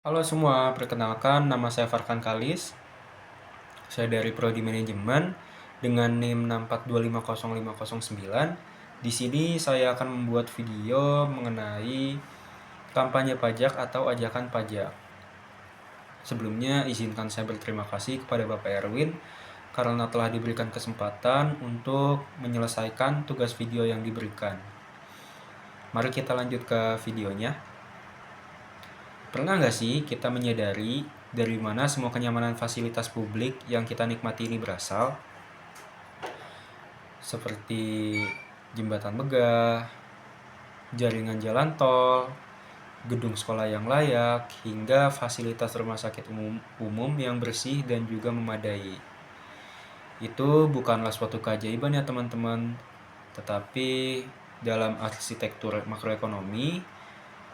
Halo semua, perkenalkan nama saya Farkan Kalis. Saya dari Prodi Manajemen dengan NIM 6425059. Di sini saya akan membuat video mengenai kampanye pajak atau ajakan pajak. Sebelumnya, izinkan saya berterima kasih kepada Bapak Erwin karena telah diberikan kesempatan untuk menyelesaikan tugas video yang diberikan. Mari kita lanjut ke videonya. Pernah nggak sih kita menyadari dari mana semua kenyamanan fasilitas publik yang kita nikmati ini berasal? Seperti jembatan megah, jaringan jalan tol, gedung sekolah yang layak, hingga fasilitas rumah sakit umum yang bersih dan juga memadai. Itu bukanlah suatu keajaiban ya teman-teman, tetapi dalam arsitektur makroekonomi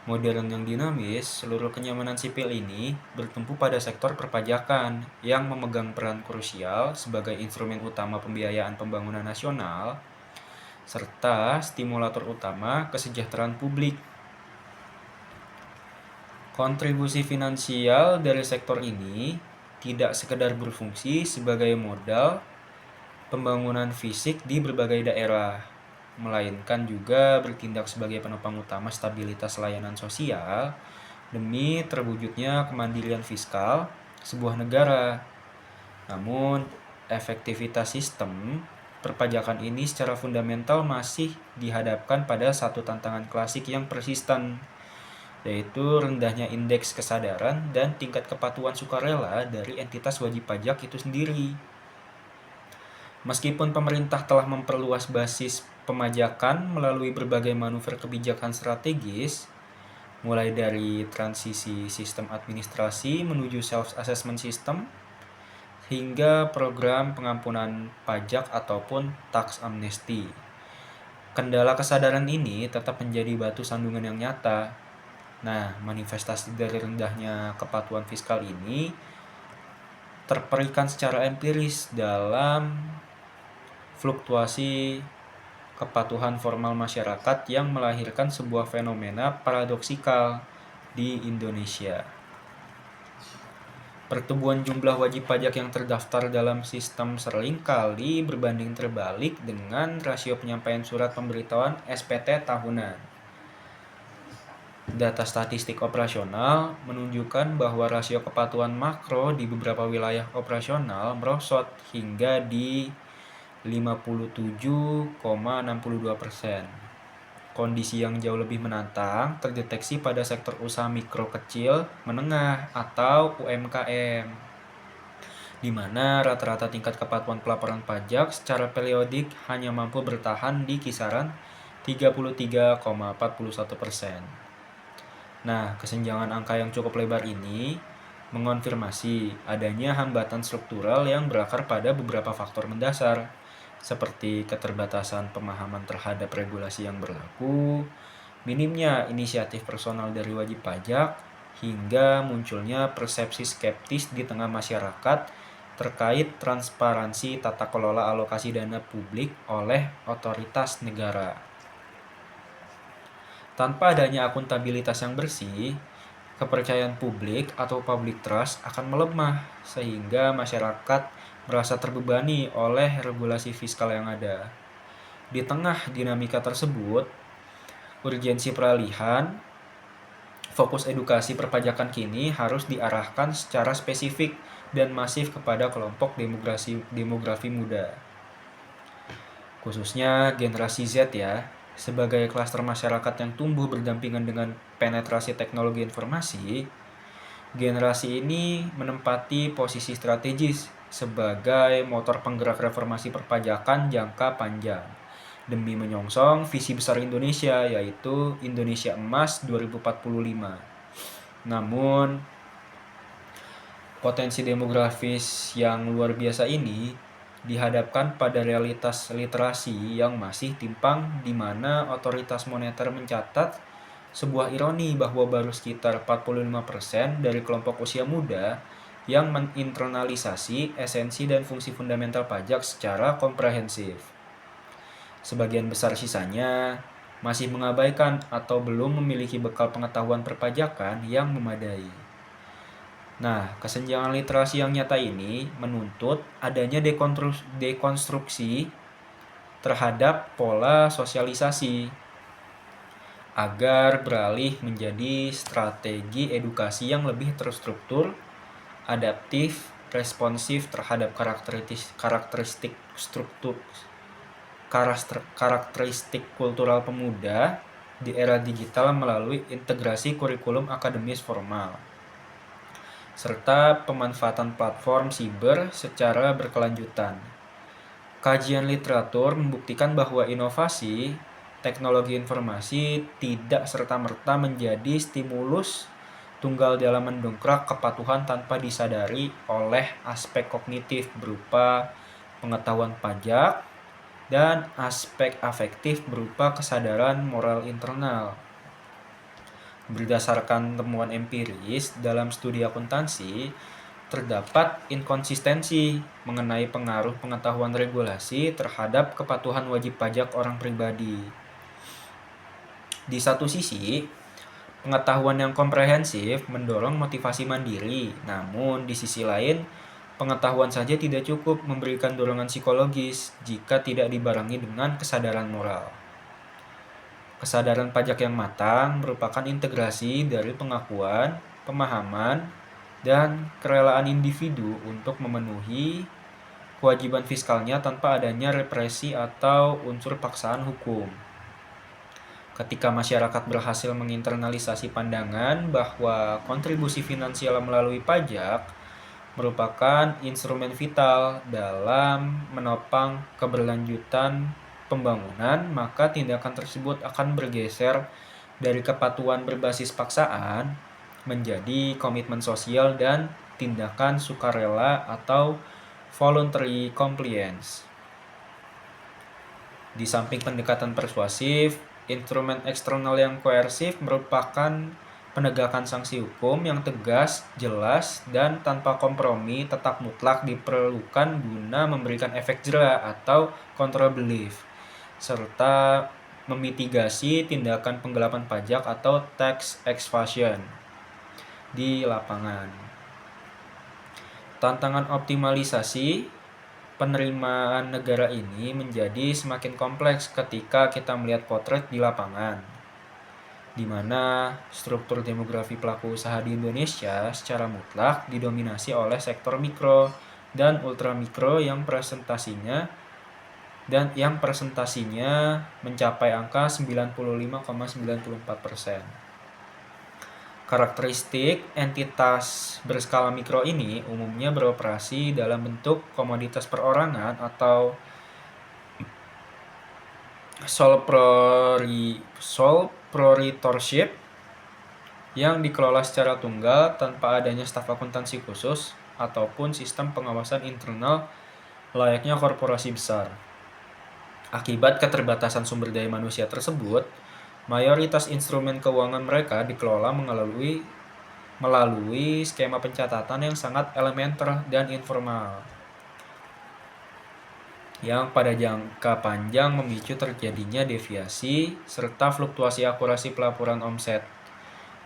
modern yang dinamis, seluruh kenyamanan sipil ini bertumpu pada sektor perpajakan yang memegang peran krusial sebagai instrumen utama pembiayaan pembangunan nasional serta stimulator utama kesejahteraan publik. Kontribusi finansial dari sektor ini tidak sekedar berfungsi sebagai modal pembangunan fisik di berbagai daerah, melainkan juga bertindak sebagai penopang utama stabilitas layanan sosial demi terwujudnya kemandirian fiskal sebuah negara. Namun, efektivitas sistem perpajakan ini secara fundamental masih dihadapkan pada satu tantangan klasik yang persisten, yaitu rendahnya indeks kesadaran dan tingkat kepatuhan sukarela dari entitas wajib pajak itu sendiri. Meskipun pemerintah telah memperluas basis pemajakan melalui berbagai manuver kebijakan strategis, mulai dari transisi sistem administrasi menuju self-assessment system, hingga program pengampunan pajak ataupun tax amnesty. Kendala kesadaran ini tetap menjadi batu sandungan yang nyata. Nah, manifestasi dari rendahnya kepatuhan fiskal ini terperikan secara empiris dalam fluktuasi kepatuhan formal masyarakat yang melahirkan sebuah fenomena paradoksikal di Indonesia. Pertumbuhan jumlah wajib pajak yang terdaftar dalam sistem seringkali berbanding terbalik dengan rasio penyampaian surat pemberitahuan SPT tahunan. Data statistik operasional menunjukkan bahwa rasio kepatuhan makro di beberapa wilayah operasional merosot hingga di 57,62%. Kondisi yang jauh lebih menantang terdeteksi pada sektor usaha mikro kecil menengah atau UMKM, di mana rata-rata tingkat kepatuhan pelaporan pajak secara periodik hanya mampu bertahan di kisaran 33,41%. Nah, kesenjangan angka yang cukup lebar ini mengonfirmasi adanya hambatan struktural yang berakar pada beberapa faktor mendasar, seperti keterbatasan pemahaman terhadap regulasi yang berlaku, minimnya inisiatif personal dari wajib pajak, hingga munculnya persepsi skeptis di tengah masyarakat terkait transparansi tata kelola alokasi dana publik oleh otoritas negara. Tanpa adanya akuntabilitas yang bersih, kepercayaan publik atau public trust akan melemah sehingga masyarakat merasa terbebani oleh regulasi fiskal yang ada. Di tengah dinamika tersebut, urgensi peralihan fokus edukasi perpajakan kini harus diarahkan secara spesifik dan masif kepada kelompok demografi muda, khususnya generasi Z ya, sebagai klaster masyarakat yang tumbuh berdampingan dengan penetrasi teknologi informasi. Generasi ini menempati posisi strategis sebagai motor penggerak reformasi perpajakan jangka panjang demi menyongsong visi besar Indonesia, yaitu Indonesia Emas 2045. Namun, potensi demografis yang luar biasa ini dihadapkan pada realitas literasi yang masih timpang, di mana otoritas moneter mencatat sebuah ironi bahwa baru sekitar 45% dari kelompok usia muda yang menginternalisasi esensi dan fungsi fundamental pajak secara komprehensif. Sebagian besar sisanya masih mengabaikan atau belum memiliki bekal pengetahuan perpajakan yang memadai. Nah, kesenjangan literasi yang nyata ini menuntut adanya dekonstruksi terhadap pola sosialisasi agar beralih menjadi strategi edukasi yang lebih terstruktur, adaptif, responsif terhadap karakteristik kultural pemuda di era digital melalui integrasi kurikulum akademis formal, serta pemanfaatan platform siber secara berkelanjutan. Kajian literatur membuktikan bahwa inovasi teknologi informasi tidak serta-merta menjadi stimulus tunggal dalam mendongkrak kepatuhan tanpa disadari oleh aspek kognitif berupa pengetahuan pajak dan aspek afektif berupa kesadaran moral internal. Berdasarkan temuan empiris dalam studi akuntansi, terdapat inkonsistensi mengenai pengaruh pengetahuan regulasi terhadap kepatuhan wajib pajak orang pribadi. Di satu sisi, pengetahuan yang komprehensif mendorong motivasi mandiri, namun di sisi lain, pengetahuan saja tidak cukup memberikan dorongan psikologis jika tidak dibarengi dengan kesadaran moral. Kesadaran pajak yang matang merupakan integrasi dari pengakuan, pemahaman, dan kerelaan individu untuk memenuhi kewajiban fiskalnya tanpa adanya represi atau unsur paksaan hukum. Ketika masyarakat berhasil menginternalisasi pandangan bahwa kontribusi finansial melalui pajak merupakan instrumen vital dalam menopang keberlanjutan pembangunan, maka tindakan tersebut akan bergeser dari kepatuhan berbasis paksaan menjadi komitmen sosial dan tindakan sukarela atau voluntary compliance. Di samping pendekatan persuasif, instrumen eksternal yang koersif merupakan penegakan sanksi hukum yang tegas, jelas, dan tanpa kompromi tetap mutlak diperlukan guna memberikan efek jera atau control belief, serta memitigasi tindakan penggelapan pajak atau tax evasion di lapangan. Tantangan optimalisasi penerimaan negara ini menjadi semakin kompleks ketika kita melihat potret di lapangan, di mana struktur demografi pelaku usaha di Indonesia secara mutlak didominasi oleh sektor mikro dan ultramikro yang presentasinya mencapai angka 95,94%. Karakteristik entitas berskala mikro ini umumnya beroperasi dalam bentuk komoditas perorangan atau sole proprietorship yang dikelola secara tunggal tanpa adanya staf akuntansi khusus ataupun sistem pengawasan internal layaknya korporasi besar. Akibat keterbatasan sumber daya manusia tersebut, mayoritas instrumen keuangan mereka dikelola melalui skema pencatatan yang sangat elementer dan informal, yang pada jangka panjang memicu terjadinya deviasi serta fluktuasi akurasi pelaporan omset.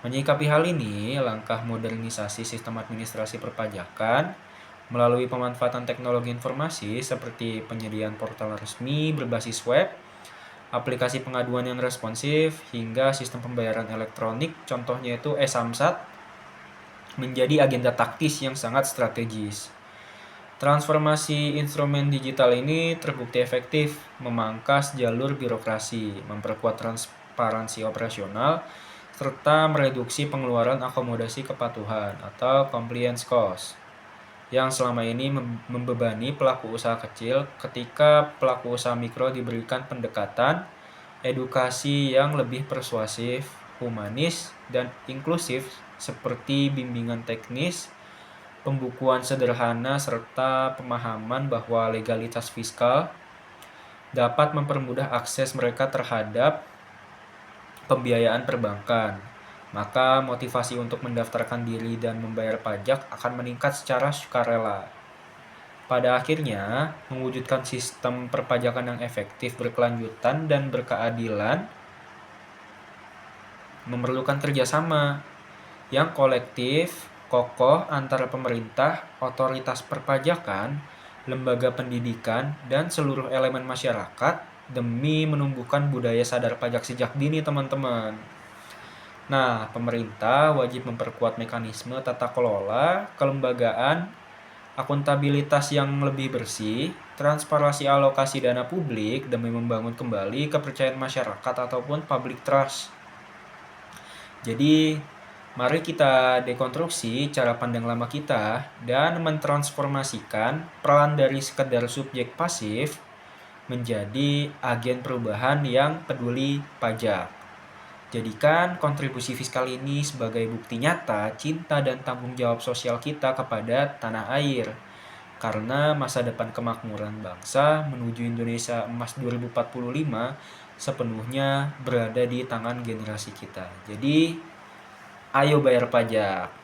Menyikapi hal ini, langkah modernisasi sistem administrasi perpajakan melalui pemanfaatan teknologi informasi seperti penyediaan portal resmi berbasis web, aplikasi pengaduan yang responsif, hingga sistem pembayaran elektronik, contohnya itu e-Samsat, menjadi agenda taktis yang sangat strategis. Transformasi instrumen digital ini terbukti efektif memangkas jalur birokrasi, memperkuat transparansi operasional, serta mereduksi pengeluaran akomodasi kepatuhan atau compliance cost yang selama ini membebani pelaku usaha kecil ketika pelaku usaha mikro diberikan pendekatan edukasi yang lebih persuasif, humanis, dan inklusif seperti bimbingan teknis, pembukuan sederhana, serta pemahaman bahwa legalitas fiskal dapat mempermudah akses mereka terhadap pembiayaan perbankan. Maka motivasi untuk mendaftarkan diri dan membayar pajak akan meningkat secara sukarela. Pada akhirnya, mewujudkan sistem perpajakan yang efektif, berkelanjutan, dan berkeadilan memerlukan kerjasama yang kolektif kokoh antara pemerintah, otoritas perpajakan, lembaga pendidikan, dan seluruh elemen masyarakat demi menumbuhkan budaya sadar pajak sejak dini, teman-teman. Nah, pemerintah wajib memperkuat mekanisme tata kelola, kelembagaan, akuntabilitas yang lebih bersih, transparansi alokasi dana publik demi membangun kembali kepercayaan masyarakat ataupun public trust. Jadi, mari kita dekonstruksi cara pandang lama kita dan mentransformasikan peran dari sekedar subjek pasif menjadi agen perubahan yang peduli pajak. Jadikan kontribusi fiskal ini sebagai bukti nyata cinta dan tanggung jawab sosial kita kepada tanah air. Karena masa depan kemakmuran bangsa menuju Indonesia Emas 2045 sepenuhnya berada di tangan generasi kita. Jadi, ayo bayar pajak.